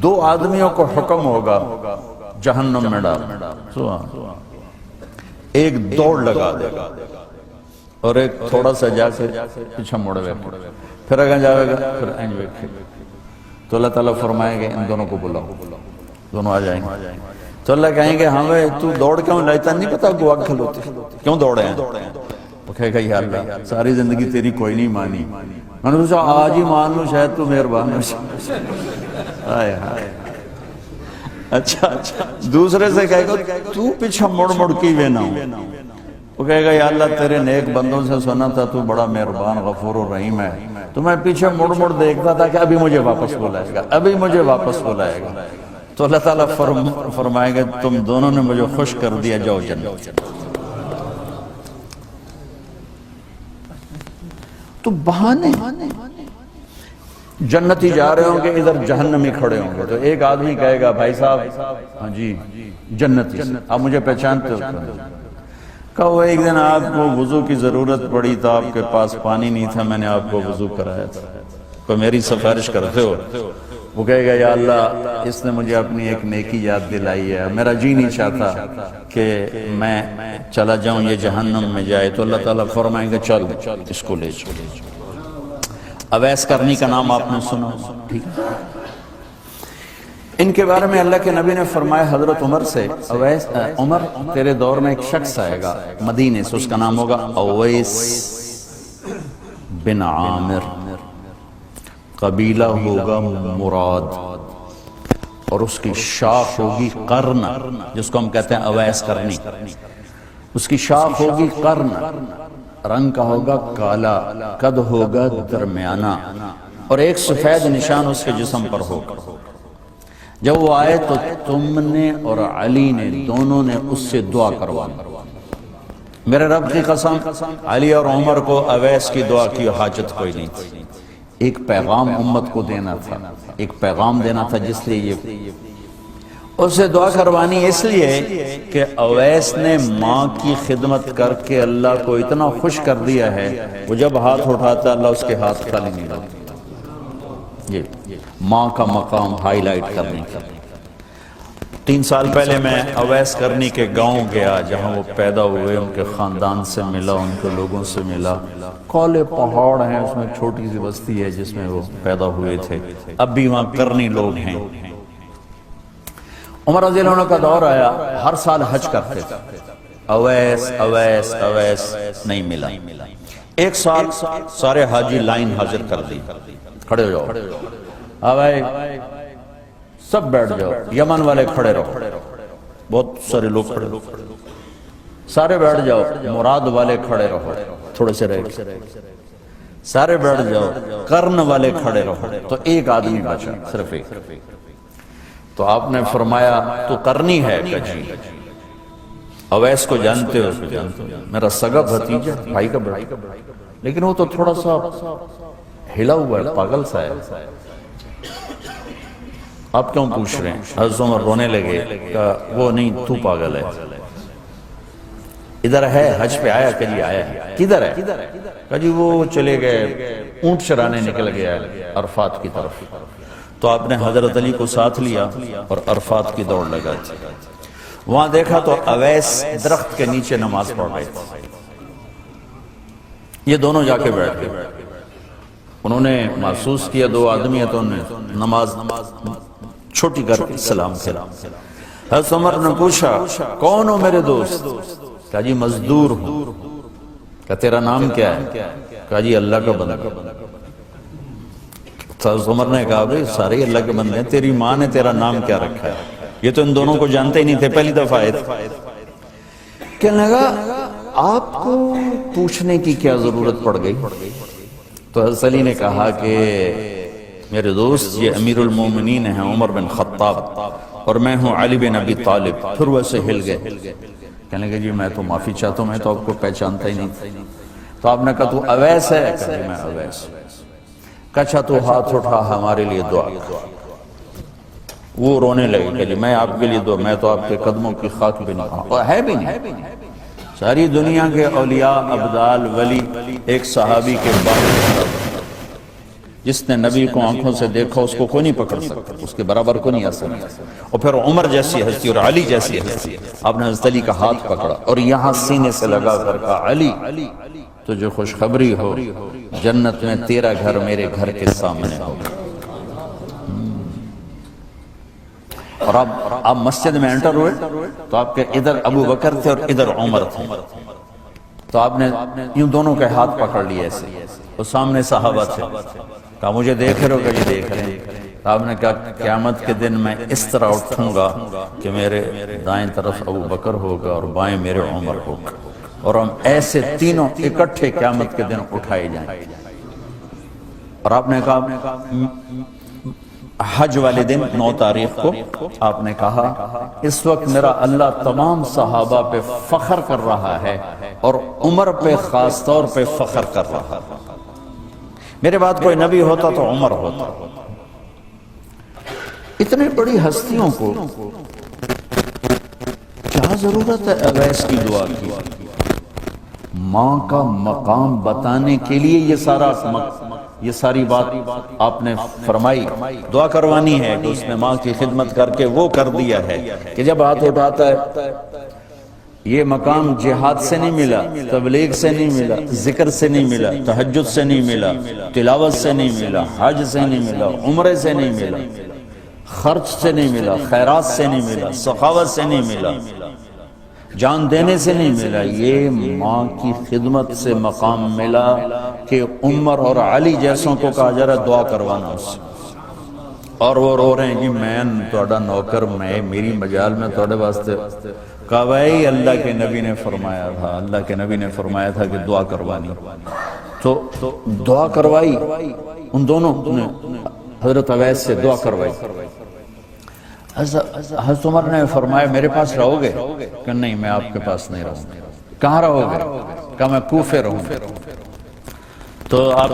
دو آدمیوں کو حکم ہوگا جہنم میں ڈال، ایک دوڑ لگا دے گا اور ایک تھوڑا سا جا کے پیچھے مڑے گا، پھر اگر جاوے گا پھر اینج ویکھے گا۔ تو اللہ تعالیٰ فرمائے گے ان دونوں کو بلاؤ، دونوں آ جائیں گے۔ تو اللہ کہیں گے ہمیں تو دوڑ کیوں لائتا نہیں پتا گوا کھلوتے کیوں دوڑے ہیں؟ وہ کہے گا یا اللہ ساری زندگی تیری کوئی نہیں مانی، میں نے سوچا آج ہی مان لوں شاید تو مہربان ہو۔ اچھا دوسرے سے کہے گا تو پیچھے مڑ مڑ کی وے نہ ہو، وہ کہے گا یا اللہ تیرے نیک بندوں سے سنا تھا تو بڑا مہربان غفور و رحیم ہے، تو میں پیچھے مڑ مڑ دیکھتا تھا کہ ابھی مجھے واپس بلائے گا، ابھی مجھے واپس بلائے گا۔ تو اللہ تعالیٰ فرمائے گا تم دونوں نے مجھے خوش کر دیا، جاؤ جنت۔ تو بہانے جنتی جا رہے ہوں گے، ادھر جہنمی کھڑے ہوں گے، تو ایک آدمی کہے گا بھائی صاحب ہاں جی جنتی آپ مجھے پہچانتے ہو؟ کہا وہ ایک دن آپ کو وضو کی ضرورت پڑی تھا، آپ کے پاس پانی نہیں تھا، میں نے آپ کو وضو کرایا تھا، کوئی میری سفارش کرتے ہو؟ وہ کہے گا یا اللہ اس نے مجھے اپنی ایک نیکی یاد دلائی ہے، میرا جی نہیں چاہتا کہ میں چلا جاؤں یہ جہنم میں جائے۔ تو اللہ تعالیٰ فرمائیں گے چل اس کو لے چلے۔ اویس کرنی کا نام آپ نے سنا، ٹھیک ہے؟ ان کے بارے میں اللہ کے نبی نے فرمایا حضرت عمر سے، اویس عمر تیرے دور میں ایک شخص آئے گا مدینے سے، اس کا نام ہوگا اویس بن عامر، قبیلہ ہوگا مراد، اور اس کی شاخ ہوگی قرن، جس کو ہم کہتے ہیں اویس کرنی، اس کی شاخ ہوگی قرن، رنگ کا ہوگا کالا، قد ہوگا درمیانہ، اور ایک سفید نشان اس کے جسم پر ہوگا۔ جب وہ آئے تو تم نے اور علی نے دونوں نے اس سے دعا کروانا۔ میرے رب کی قسم علی اور عمر کو اویس کی دعا کی حاجت کوئی نہیں تھی، ایک پیغام امت کو دینا تھا، ایک پیغام دینا تھا، جس لیے یہ اس سے دعا کروانی اس لیے کہ اویس نے ماں کی خدمت کر کے اللہ کو اتنا خوش کر دیا ہے، وہ جب ہاتھ اٹھاتا اللہ اس کے ہاتھ خالی نہیں لگتا۔ یہ ماں کا مقام ہائی لائٹ کرنے کا۔ 3 سال پہلے میں اویس کرنی کے گاؤں گیا جہاں وہ پیدا ہوئے، ان کے خاندان سے ملا، ان کے لوگوں سے ملا۔ کالے پہاڑ ہیں، اس میں چھوٹی سی بستی ہے جس میں وہ پیدا ہوئے تھے، اب بھی وہاں کرنی لوگ ہیں۔ عمر رضی اللہ عنہ کا دور آیا، ہر سال حج کرتے تھے، اویس اویس اویس نہیں ملا۔ ایک سال سارے حاجی لائن حاضر کر دی، کھڑے ہو جاؤ، بھائی سب بیٹھ جاؤ، یمن والے کھڑے رہو، بہت سارے لوگ کھڑے، سارے بیٹھ جاؤ، مراد والے کھڑے رہو، تھوڑے سے رہ سارے بیٹھ جاؤ، قرن والے کھڑے رہو۔ تو ایک آدمی بچا، صرف ایک۔ تو آپ نے فرمایا تو کرنی ہے کہ جی اویس کو جانتے ہو؟ میرا سگا بھتیجا، بھائی کا بیٹا، لیکن وہ تو تھوڑا سا ہلا ہوا ہے، پاگل سا ہے، آپ کیوں پوچھ رہے ہیں؟ حضرت عمر رونے لگے، کہا وہ نہیں تو پاگل ہے، ادھر ہے، حج پہ آیا کہ جی آیا، کدھر ہے؟ کہا جی وہ چلے گئے، اونٹ چرانے نکل گیا عرفات کی طرف۔ تو آپ نے حضرت علی کو ساتھ لیا اور عرفات کی دوڑ لگا دی۔ وہاں دیکھا تو اویس درخت کے نیچے نماز پڑھ رہے تھے، یہ دونوں جا کے بیٹھ گئے۔ انہوں نے محسوس کیا 2 آدمی ہیں، تو انہوں نے نماز چھوٹی کر کے سلام کیا۔ حضرت عمر نے پوچھا کون ہو میرے دوست؟ کہا جی مزدور ہوں۔ کہا تیرا نام کیا ہے؟ کہا جی اللہ کا بندہ۔ حضرت عمر نے کہا بھئی سارے اللہ کے بندے ہیں، تیری ماں نے تیرا نام کیا رکھا ہے؟ یہ تو ان دونوں کو جانتے ہی نہیں تھے، پہلی دفعہ آئے تھے۔ کہنے لگا آپ کو پوچھنے کی کیا ضرورت پڑ گئی؟ تو حضرت علی نے کہا کہ میرے دوست یہ امیر المومنین ہیں عمر بن خطاب، اور میں ہوں علی بن ابی طالب۔ پھر ویسے ہل گئے، کہنے لگے جی میں تو معافی چاہتا ہوں، میں تو آپ کو پہچانتا ہی نہیں۔ تو آپ نے کہا تو اویس ہے؟ کہا جی میں اویس۔ کہا تو ہاتھ اٹھا ہمارے لیے دعا۔ وہ رونے لگے کہ جی میں آپ کے لیے دعا، میں تو آپ کے قدموں کی خاک بھی نہیں، اور ہے بھی نہیں۔ ساری دنیا کے اولیاء، ابدال، ولی ایک صحابی کے بعد جس نے نبی کو آنکھوں سے دیکھا اس کو کوئی نہیں پکڑ سکتا، اس کے برابر کو نہیں آ سکتا۔ اور پھر عمر جیسی ہستی اور علی جیسی ہستی، آپ نے حضرت علی کا ہاتھ پکڑا اور یہاں سینے سے لگا کر کہا علی تو جو خوشخبری ہو، جنت میں تیرا گھر میرے گھر کے سامنے ہو۔ اور آپ مسجد میں انٹر ہوئے تو آپ کے ادھر ابو بکر تھے اور ادھر عمر تھے، تو آپ نے یوں دونوں کے ہاتھ پکڑ لیے ایسے، اور سامنے صحابہ تھے، کہا مجھے دیکھ رہے ہو کہ جی دیکھ رہے ہیں؟ آپ نے کہا قیامت کے دن میں اس طرح اٹھوں گا کہ میرے دائیں طرف ابو بکر ہوگا اور بائیں میرے عمر ہوگا، اور ہم ایسے تینوں اکٹھے قیامت کے دن اٹھائے جائیں۔ اور آپ نے کہا حج والے دن 9 تاریخ کو آپ نے کہا اس وقت میرا اللہ تمام صحابہ پہ فخر کر رہا ہے اور عمر پہ خاص طور پہ فخر کر رہا ہے۔ میرے بعد کوئی نبی ہوتا تو عمر ہوتا۔ اتنی بڑی ہستیوں کو کیا ضرورت ہے اویس کی دعا کی؟ ماں کا مقام بتانے کے لیے یہ ساری بات آپ نے فرمائی، دعا کروانی ہے کہ اس نے ماں کی خدمت کر کے وہ کر دیا ہے کہ جب ہاتھ اٹھاتا ہے، یہ مقام جہاد سے نہیں ملا، تبلیغ سے نہیں ملا، ذکر سے نہیں ملا، تہجد سے نہیں ملا، تلاوت سے نہیں ملا، حج سے نہیں ملا، عمرے سے نہیں ملا، خرچ سے نہیں ملا، خیرات سے نہیں ملا، سخاوت سے نہیں ملا، جان دینے سے نہیں ملا، یہ ماں کی خدمت سے مقام ملا کہ عمر اور علی جیسوں کو کہا جا رہا ہے دعا کروانا اس سے۔ اور وہ رو رہے ہیں کہ میں تھوڑا نوکر، میں میری مجال میں تھوڑے واسطے، کہا بھائی اللہ کے نبی نے فرمایا تھا، اللہ کے نبی نے فرمایا تھا کہ دعا کروانی، تو دعا کروائی، ان دونوں نے حضرت اویس سے دعا کروائی۔ حضرت عمر نے فرمایا میرے پاس رہو گے؟ کہ نہیں میں آپ کے پاس نہیں رہوں گا۔ کہاں رہو گے؟ کہا میں کوفے رہوں گا۔ تو آپ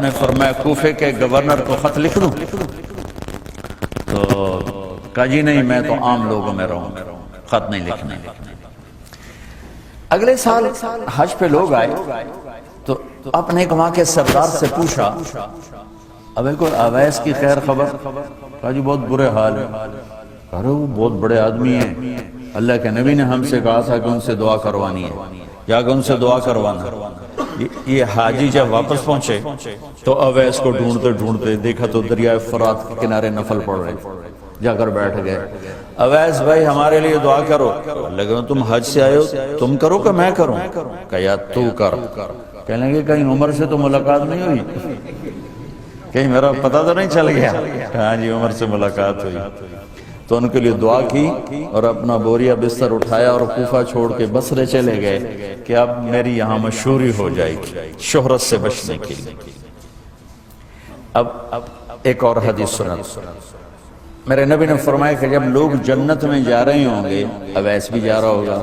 نے فرمایا کوفے کے گورنر کو خط لکھ دوں؟ تو کہا جی نہیں میں تو عام لوگوں میں رہوں گا، خط نہیں لکھنا۔ اگلے سال حج پہ لوگ آئے تو اپنے ایک وہاں کے سردار سے پوچھا اب کوئی اویس کی خیر خبر؟ کہا جی بہت برے حال ہے۔ کہا رہے وہ بہت بڑے آدمی ہیں، اللہ کے نبی نے ہم سے کہا تھا کہ ان سے دعا کروانی ہے، جا کے ان سے دعا کروانا۔ یہ حاجی جب واپس پہنچے تو اویس کو ڈھونڈتے ڈھونڈتے دیکھا تو دریائے فرات کے کنارے نفل پڑھ رہے، جا کر بیٹھ گئے۔ اویس بھائی ہمارے لیے دعا کرو۔ لیکن تم حج سے آئے ہو، تم کرو کہ میں کروں؟ کہ یا تو کر۔ کہنے لگے کہیں عمر سے تو ملاقات نہیں ہوئی؟ کہیں میرا پتہ تو نہیں چل گیا؟ ہاں جی عمر سے ملاقات ہوئی۔ تو ان کے لیے دعا کی اور اپنا بوریا بستر اٹھایا اور کوفہ چھوڑ کے بصرے چلے گئے کہ اب میری یہاں مشہوری ہو جائے گی شہرت سے بچنے کے لیے۔ اب ایک اور حدیث سنت، میرے نبی نے فرمایا کہ جب لوگ جنت میں جا رہے ہوں گے، اویس بھی جا رہا ہوگا،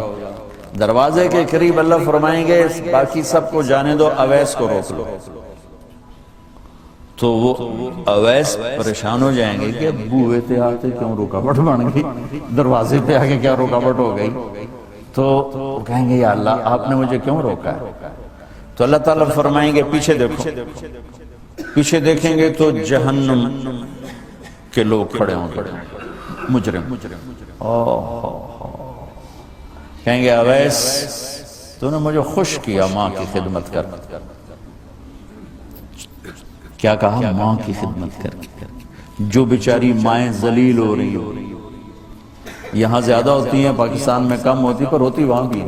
دروازے کے قریب اللہ فرمائیں گے باقی سب کو جانے دو، اویس کو روک لو۔ تو وہ اویس پریشان ہو جائیں گے کہ بوئے تے آتے کیوں رکاوٹ بن گئی، دروازے پہ آگے کیا رکاوٹ ہو گئی؟ تو کہیں گے یا اللہ آپ نے مجھے کیوں روکا ہے؟ تو اللہ تعالیٰ فرمائیں گے پیچھے دیکھو، پیچھے دیکھیں گے تو جہنم کے لوگ کھڑے ہوں گے، مجرم۔ کہیں گے اویس تو نے مجھے خوش کیا ماں کی خدمت کر۔ کیا کہا؟ ماں کی خدمت کر۔ جو بیچاری مائیں ذلیل ہو رہی ہو، یہاں زیادہ ہوتی ہیں پاکستان میں کم ہوتی پر ہوتی وہاں بھی۔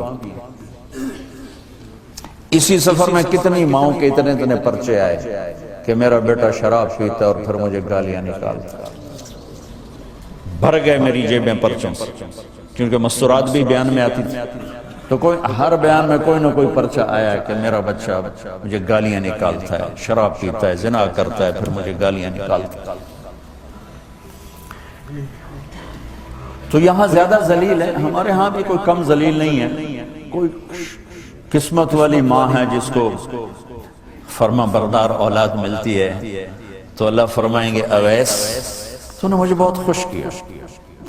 اسی سفر میں کتنی ماؤں کے اتنے پرچے آئے کہ میرا بیٹا شراب پیتا اور پھر مجھے گالیاں نکالتا۔ بھر گئے میری جیبیں پرچوں سے، کیونکہ مستورات بھی بیان میں آتی تھی، تو ہر بیان میں کوئی نہ کوئی پرچہ آیا کہ میرا بچہ مجھے گالیاں نکالتا ہے، شراب پیتا ہے، زنا کرتا ہے، پھر مجھے گالیاں نکالتا ہے۔ تو یہاں زیادہ ذلیل ہے، ہمارے ہاں بھی کوئی کم ذلیل نہیں ہے، کوئی قسمت والی ماں ہے جس کو فرما بردار اولاد ملتی ہے، تو اللہ فرمائیں گے اویس تو نے مجھے بہت خوش کیا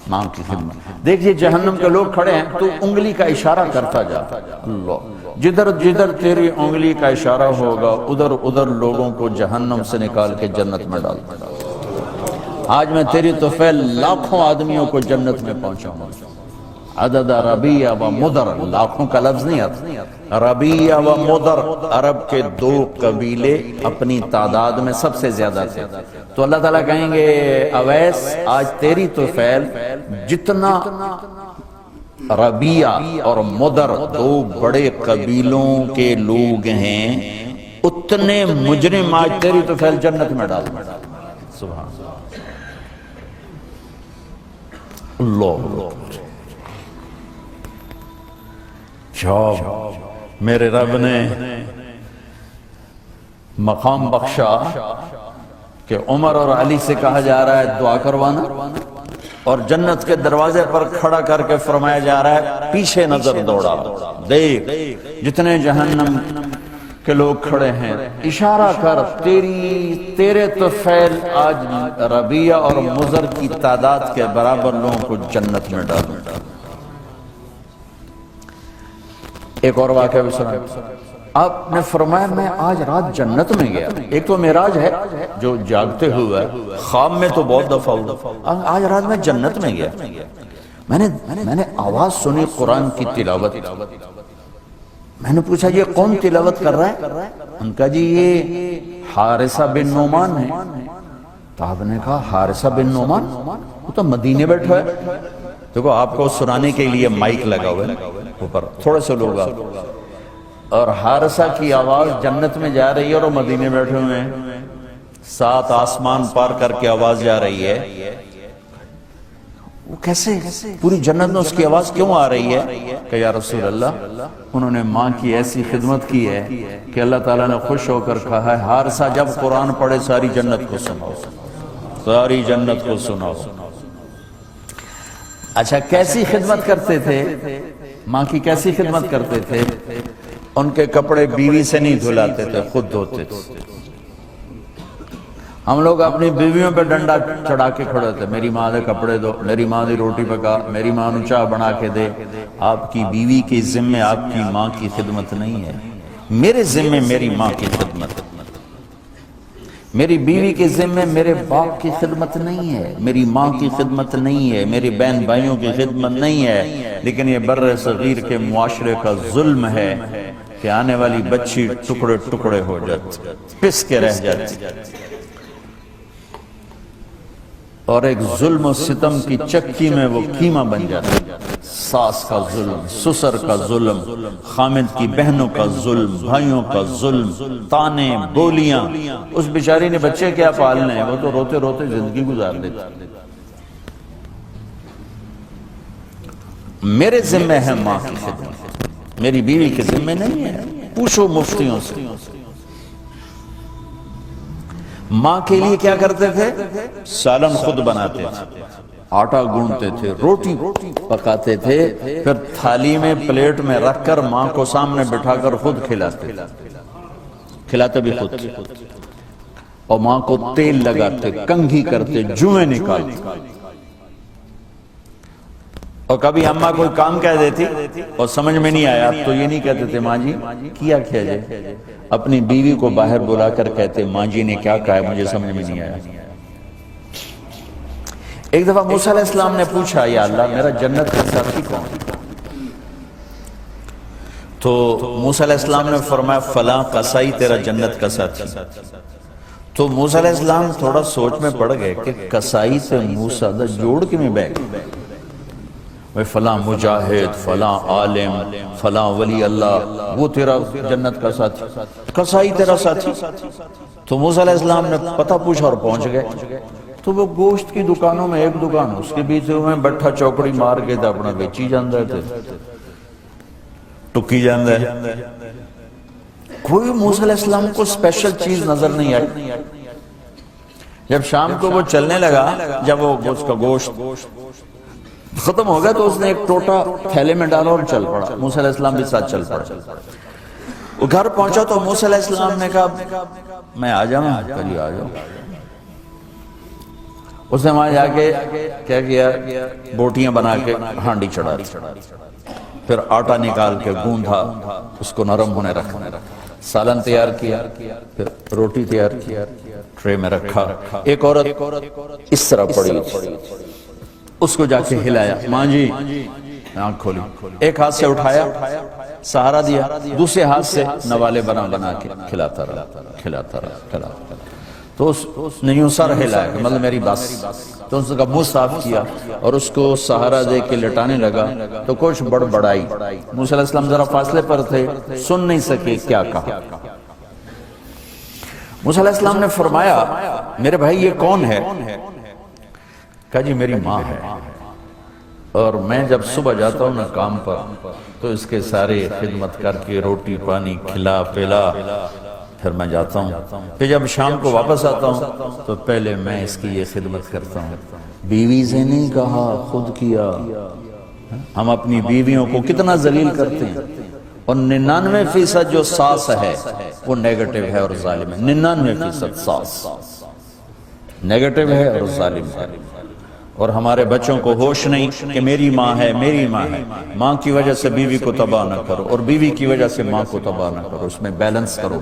ماں کی خدمت۔ دیکھیے جہنم کے لوگ کھڑے ہیں تو انگلی کا اشارہ کرتا جا، اللہ جدھر جدھر تیری انگلی کا اشارہ ہوگا ادھر ادھر لوگوں کو جہنم سے نکال کے جنت میں ڈال دے. آج میں تیری طفیل لاکھوں آدمیوں کو جنت میں پہنچاؤں گا. عدد ربیہ و مدر، لاکھوں کا لفظ نہیں آتا، ربیہ و مدر عرب کے دو قبیلے اپنی تعداد میں سب سے زیادہ تھے. تو اللہ تعالیٰ کہیں گے اویس آج تیری طفیل جتنا ربیہ اور مدر دو بڑے قبیلوں کے لوگ ہیں اتنے مجرم آج تیری طفیل جنت میں ڈال. سبحان اللہ. جب میرے رب نے مقام بخشا کہ عمر اور علی سے کہا جا رہا ہے دعا کروانا، اور جنت کے دروازے پر کھڑا کر کے فرمایا جا رہا ہے پیچھے نظر دوڑا، دیکھ جتنے جہنم کے لوگ کھڑے ہیں، اشارہ کر تیرے طفیل آج ربیہ اور مضر کی تعداد کے برابر لوگوں کو جنت میں ڈال. ایک اور واقعہ بھی سنا. آپ نے فرمایا میں آج رات جنت میں گیا. ایک تو معراج ہے جو جاگتے ہوئے، خواب میں تو بہت دفعہ ہوا، آج رات میں جنت میں گیا. میں نے آواز سنی قرآن کی تلاوت. میں نے پوچھا یہ کون تلاوت کر رہا ہے؟ ان کا جی یہ حارثہ بن نعمان ہے. تو آپ نے کہا حارثہ بن نعمان وہ تو مدینے بیٹھا ہے. دیکھو آپ کو سنانے کے لیے مائک لگا ہوا ہے اوپر، تھوڑے سے لوگ آپ، اور حارثہ کی آواز جنت میں جا رہی ہے اور وہ مدینے بیٹھے ہوئے ہیں، 7 آسمان پار کر کے آواز جا رہی ہے. وہ کیسے پوری جنت میں اس کی آواز کیوں آ رہی ہے؟ کہ یا رسول اللہ انہوں نے ماں کی ایسی خدمت کی ہے کہ اللہ تعالیٰ نے خوش ہو کر کہا ہے حارثہ جب قرآن پڑھے ساری جنت کو سناؤ، ساری جنت کو سناؤ. اچھا کیسی خدمت کرتے تھے؟ ماں کی کیسی خدمت کرتے تھے؟ ان کے کپڑے بیوی سے نہیں دھلاتے تھے، خود دھوتے تھے. ہم لوگ اپنی بیویوں پہ ڈنڈا چڑھا کے کھڑے تھے، میری ماں دے کپڑے دو، میری ماں دی روٹی پکا، میری ماں نو چاہ بنا کے دے. آپ کی بیوی کے ذمہ آپ کی ماں کی خدمت نہیں ہے، میرے ذمہ میری ماں کی خدمت. میری بیوی کے ذمہ میرے باپ کی خدمت نہیں ہے، میری ماں کی خدمت نہیں ہے، میری بہن بھائیوں کی خدمت نہیں ہے. لیکن یہ بر صغیر کے معاشرے کا ظلم ہے کہ آنے والی بچی ٹکڑے ٹکڑے ہو جاتی، پس کے رہ جاتی، اور ایک ظلم و ستم کی چکی میں وہ قیمہ بن جاتا. ساس کا ظلم، سسر کا ظلم، خامد کی بہنوں کا ظلم، بھائیوں کا ظلم، تانے بولیاں. اس بیچاری نے بچے کیا پالنے ہیں، وہ تو روتے روتے زندگی گزار دیتی. میرے ذمہ ہے ماں کی خدمت، میری بیوی کے ذمہ نہیں ہے. پوچھو مفتیوں سے ماں کے لیے کیا کرتے تھے؟ سالن خود بناتے تھے، آٹا گوندتے تھے، روٹی پکاتے تھے، پھر تھالی میں پلیٹ میں رکھ کر ماں کو سامنے بٹھا کر خود کھلاتے بھی خود، اور ماں کو تیل لگاتے، کنگھی کرتے، جوئیں نکالتے. اور کبھی اماں کوئی کام کہہ دیتی اور سمجھ میں نہیں آیا تو یہ نہیں کہتے تھے ماں جی کیا جائے، اپنی بیوی کو باہر بلا کر کہتے ماں جی نے کیا کہا ہے مجھے سمجھ میں نہیں آیا. ایک دفعہ موسیٰ علیہ السلام نے پوچھا یا اللہ میرا جنت کا ساتھی کون؟ تو موسیٰ علیہ السلام نے فرمایا فلاں قصائی تیرا جنت کا ساتھی. تو موسیٰ علیہ السلام تھوڑا سوچ میں پڑ گئے کہ قصائی سے موسیٰ دا جوڑ کے میں بیٹھ فلاں مجاہد، فلاں عالم، فلاں ولی اللہ وہ تیرا جنت کا ساتھی، قصائی تیرا ساتھی. تو موسیٰ علیہ السلام نے پتہ پوچھا اور پہنچ گئے. تو وہ گوشت کی دکانوں میں ایک دکان اس کے بیچ میں بٹھا چوکڑی مار کے تھا اپنا بیچی جاندہ تھے، ٹکی جاندہ ہے. کوئی موسیٰ علیہ السلام کو سپیشل چیز نظر نہیں آئی. جب شام کو وہ چلنے لگا، جب وہ اس کا گوشت ختم ہو گیا تو اس نے ایک ٹوٹا تھیلے میں ڈالا اور چل پڑا. موسیٰ علیہ السلام بھی ساتھ چل پڑا. وہ گھر پہنچا تو موسیٰ علیہ السلام نے کہا میں آ جاؤں، کلی آ جاؤں. اس نے وہاں جا کے کیا کیا، بوٹیاں بنا کے ہانڈی چڑھا دی. پھر آٹا نکال کے گوندھا، اس کو نرم ہونے رکھا، سالن تیار کیا، پھر روٹی تیار کیا، ٹرے میں رکھا۔ ایک عورت اس طرح پڑی تھی، اس کو جا کے ہلایا، ماں جی، آنکھ کھولی، ایک ہاتھ سے اٹھایا، سہارا دیا، دوسرے ہاتھ سے نوالے بنا کے کھلاتا رہا۔ تو اس نے یوں سر ہلایا کہ مطلب میری بس، تو اس کا منہ صاف کیا اور اس کو سہارا دے کے لٹانے لگا، تو کچھ بڑبڑائی۔ موسیٰ علیہ السلام ذرا فاصلے پر تھے، سن نہیں سکے کیا کہا۔ موسیٰ علیہ السلام نے فرمایا، میرے بھائی یہ کون ہے؟ کہا جی میری ماں ہے، اور میں جب صبح جاتا ہوں نا کام پر تو اس کے سارے خدمت کر کے روٹی پانی کھلا پلا پھر میں جاتا ہوں، پھر جب شام کو واپس آتا ہوں تو پہلے میں اس کی یہ خدمت کرتا ہوں۔ بیوی سے نہیں کہا، خود کیا۔ ہم اپنی بیویوں کو کتنا ذلیل کرتے ہیں، اور 99% جو ساس ہے وہ نیگیٹو ہے اور ظالم ہے۔ 99% ساس نیگیٹو ہے اور ظالم ہے، اور ہمارے بچوں کو ہوش نہیں کہ میری ماں ہے، میری ماں ہے۔ ماں کی وجہ سے بیوی کو تباہ نہ کرو، اور بیوی کی وجہ سے ماں کو تباہ نہ کرو، اس میں بیلنس کرو۔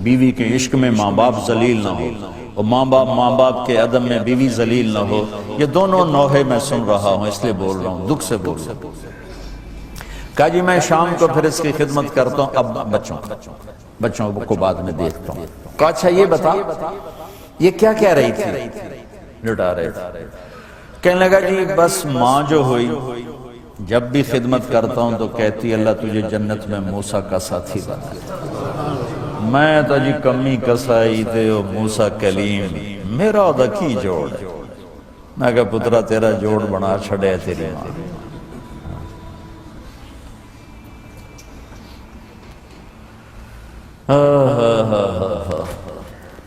بیوی کے عشق میں ماں باپ ذلیل نہ ہو، اور ماں باپ کے عدم میں بیوی ذلیل نہ ہو۔ یہ دونوں نوحے میں سن رہا ہوں، اس لیے بول رہا ہوں، دکھ سے بول رہا ہوں۔ کہا جی میں شام کو پھر اس کی خدمت کرتا ہوں، اب بچوں کو بعد میں دیکھتا ہوں۔ کہا اچھا یہ بتا یہ کیا کہہ رہی تھی؟ لٹا رہے تھے۔ کہنے لگا جی بس ماں جو ہوئی جب بھی خدمت کرتا ہوں تو کہتی اللہ تجھے جنت میں موسیٰ کا ساتھی بنا۔ میں تو جی کمی کسائی تے ہو موسیٰ کلیم، میرا دا کی جوڑ ہے۔ میں کہا پترا تیرا جوڑ بنا چھڑے تیری ماں۔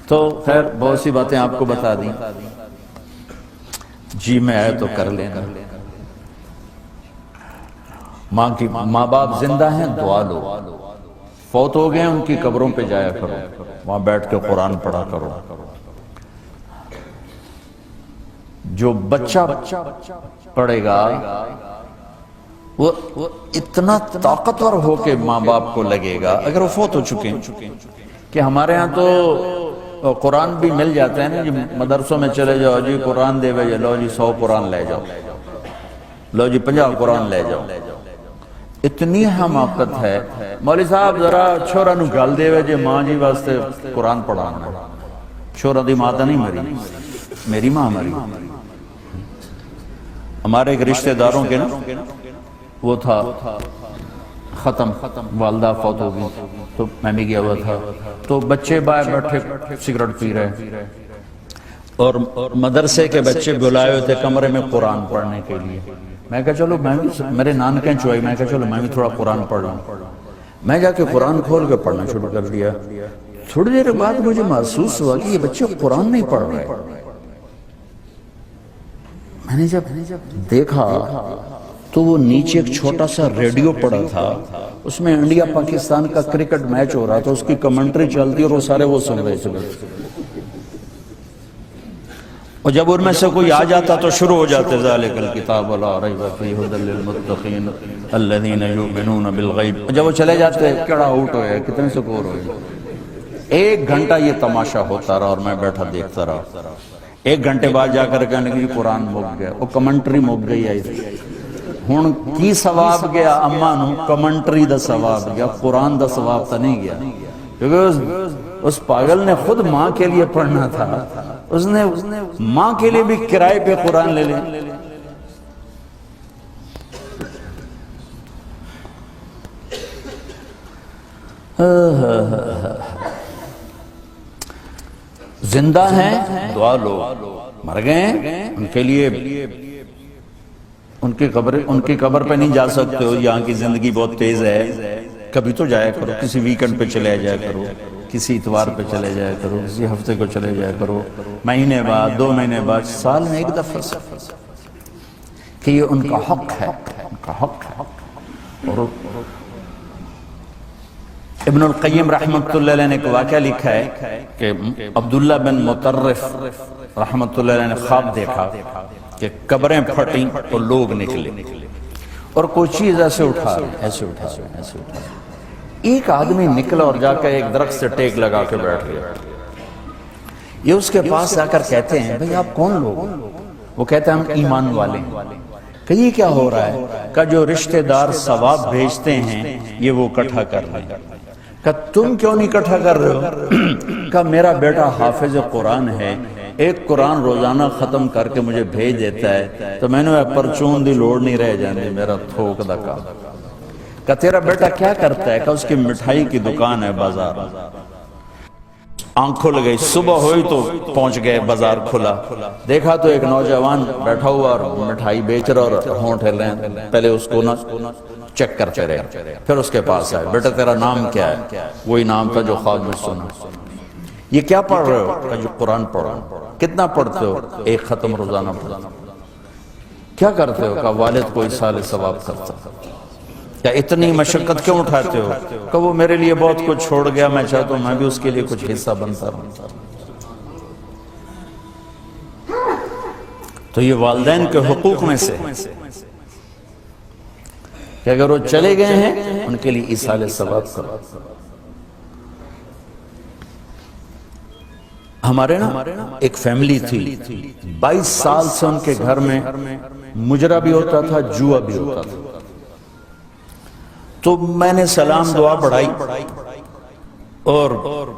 تو خیر بہت سی باتیں آپ کو بتا دیں، جی میں آئے تو کر لینا۔ ماں باپ زندہ ہیں دعا لو، فوت ہو گئے ان کی قبروں پہ جایا کرو، وہاں بیٹھ کے قرآن پڑھا کرو۔ جو بچہ پڑھے گا وہ اتنا طاقتور ہو کے ماں باپ کو لگے گا، اگر وہ فوت ہو چکے ہیں۔ کہ ہمارے ہاں تو قرآن بھی مل جاتا ہے نا جی، مدرسوں میں چلے جاؤ جی قرآن دے بھائی، لو جی 100 قرآن لے جاؤ، لو جی 50 قرآن لے جاؤ۔ اتنی حماقت ہے، مولوی صاحب ذرا چھوڑا نو گل دے جی ماں جی واسطے قرآن پڑھانا، چھوڑا دی ماں تا نہیں مری، میری ماں مری۔ ہمارے ایک رشتہ داروں کے نا وہ تھا ختم، والدہ فوت ہو گئی، تو میں بھی گیا ہوا تھا، تو بچے باہر بیٹھے سگریٹ پی رہے، اور مدرسے کے بچے بلائے ہوئے تھے کمرے میں قرآن پڑھنے کے لیے۔ میں کہا چلو میں بھی، میرے نانکیں چوئی، میں کہا چلو میں بھی تھوڑا قرآن پڑھ رہا ہوں۔ میں جا کے قرآن کھول کے پڑھنا شروع کر دیا۔ تھوڑی دیر بعد مجھے محسوس ہوا کہ یہ بچے قرآن نہیں پڑھ رہے۔ میں نے جب دیکھا تو وہ نیچے ایک چھوٹا سا ریڈیو پڑا تھا، اس میں انڈیا پاکستان کا کرکٹ میچ ہو رہا تھا، اس کی کمنٹری چلتی اور وہ سارے وہ سن رہے تھے۔ اور جب ان میں سے کوئی آ جاتا تو شروع ہو جاتے ذالک الکتاب لا ریب فیہ ھدی للمتقین الذین یؤمنون بالغیب۔ جب وہ چلے جاتے کیڑا آؤٹ ہوئے، کتنے سکور ہوئے۔ 1 گھنٹہ یہ تماشا ہوتا رہا اور میں بیٹھا دیکھتا رہا۔ 1 گھنٹے بعد جا کر کہنے لگی قرآن مک گیا، وہ کمنٹری مک گئی آئی تھی۔ ہن کی ثواب گیا اما نو؟ کمنٹری دا ثواب گیا، قرآن دا ثواب تا نہیں گیا، کیونکہ اس پاگل نے خود ماں کے لیے پڑھنا تھا، اس نے ماں کے لیے بھی کرائے پہ قرآن لے لیں۔ زندہ ہیں دعا لو، مر گئے ان کے لیے ان کی قبر پہ نہیں جا سکتے ہو، یہاں کی زندگی بہت تیز ہے، کبھی تو جایا کرو، کسی ویکنڈ پہ چلے جایا کرو، کسی اتوار پہ چلے جایا کرو، کسی ہفتے کو چلے جایا کرو، مہینے بعد 2 مہینے بعد، سال میں 1 دفعہ سے، کہ یہ ان کا حق ہے، ان کا حق ہے۔ اور ابن القیم رحمت اللہ علیہ نے ایک واقعہ لکھا ہے کہ عبداللہ بن مطرف رحمت اللہ علیہ نے خواب دیکھا کہ قبریں پھٹیں اور لوگ نکلے، اور کوئی چیز ایسے اٹھا رہے ہیں، ایسے اٹھا رہے ہیں، ایسے اٹھا رہے ہیں۔ ایک آدمی نکلا اور جا کر ایک درخت سے ٹیک لگا کے بیٹھ گیا۔ یہ اس کے پاس جا کر کہتے ہیں بھئی آپ کون لوگ؟ وہ کہتے ہیں ہم ایمان والے ہیں۔ کہ یہ کیا ہو رہا ہے؟ کہ جو رشتہ دار ثواب بھیجتے ہیں یہ وہ اکٹھا کر رہے ہیں۔ کہ تم کیوں نہیں اکٹھا کر رہے ہو؟ کہ میرا بیٹا حافظ قرآن ہے، ایک قرآن روزانہ ختم کر کے مجھے بھیج دیتا ہے، تو میں نے پرچون دی لوڑ نہیں رہ جانے میرا تھوک دا کا۔ کہ تیرا بیٹا کیا کرتا ہے؟ کہ اس کی مٹھائی کی دکان ہے بازار۔ آنکھ کھل گئی، صبح ہوئی تو پہنچ گئے، بازار کھلا، دیکھا تو ایک نوجوان بیٹھا ہوا اور مٹھائی بیچ رہا اور ہونٹ ہل رہے ہیں۔ پہلے اس کو نہ چیک کرتے رہے، پھر اس کے پاس آئے، بیٹا تیرا نام کیا ہے؟ وہی نام تھا جو خواب میں سنا۔ یہ کیا پڑھ رہے ہو؟ کہ جو قرآن پڑھ رہا ہوں۔ کتنا پڑھتے ہو؟ ایک ختم روزانہ پڑھتا ہوں۔ کیا کرتے ہو؟ کہ والد کو ایصال ثواب کرتا۔ کیا اتنی مشقت کیوں اٹھاتے ہو؟ کہ وہ میرے لیے بہت کچھ چھوڑ گیا، میں چاہتا ہوں میں بھی اس کے لیے کچھ حصہ بنتا رہوں۔ تو یہ والدین کے حقوق میں سے کہ اگر وہ چلے گئے ہیں ان کے لیے ایصال ثواب کرو۔ ہمارے نا ایک فیملی تھی، 22 سال سے ان کے گھر میں مجرا بھی ہوتا تھا، جوا بھی ہوتا تھا۔ تو میں نے سلام دعا پڑھائی اور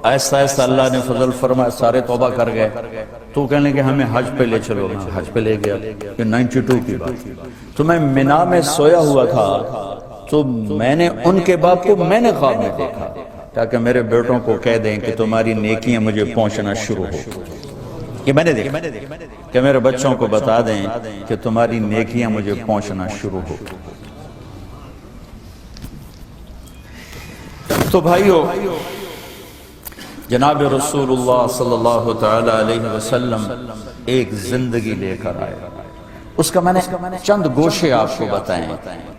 ایسا ایسا اللہ نے فضل فرمایا، سارے توبہ کر گئے۔ تو کہنے کہ ہمیں حج پہ لے چلو، حج پہ لے گیا۔ یہ 92 کی بات۔ تو میں منا میں سویا ہوا تھا، تو میں نے ان کے باپ کو میں نے خواب میں دیکھا، تاکہ میرے بیٹوں کو کہہ دیں کہ تمہاری نیکیاں مجھے پہنچنا شروع ہو۔ یہ میں نے دیکھا کہ میرے بچوں کو بتا دیں کہ تمہاری نیکیاں مجھے پہنچنا شروع ہو۔ تو بھائیو، جناب رسول اللہ صلی اللہ تعالی علیہ وسلم ایک زندگی لے کر آئے۔ اس کا میں نے چند گوشے آپ کو بتائیں۔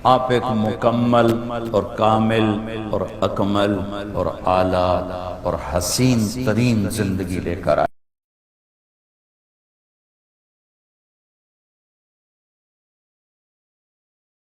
آپ ایک مکمل اور کامل اور اکمل اور اعلیٰ اور حسین ترین زندگی لے کر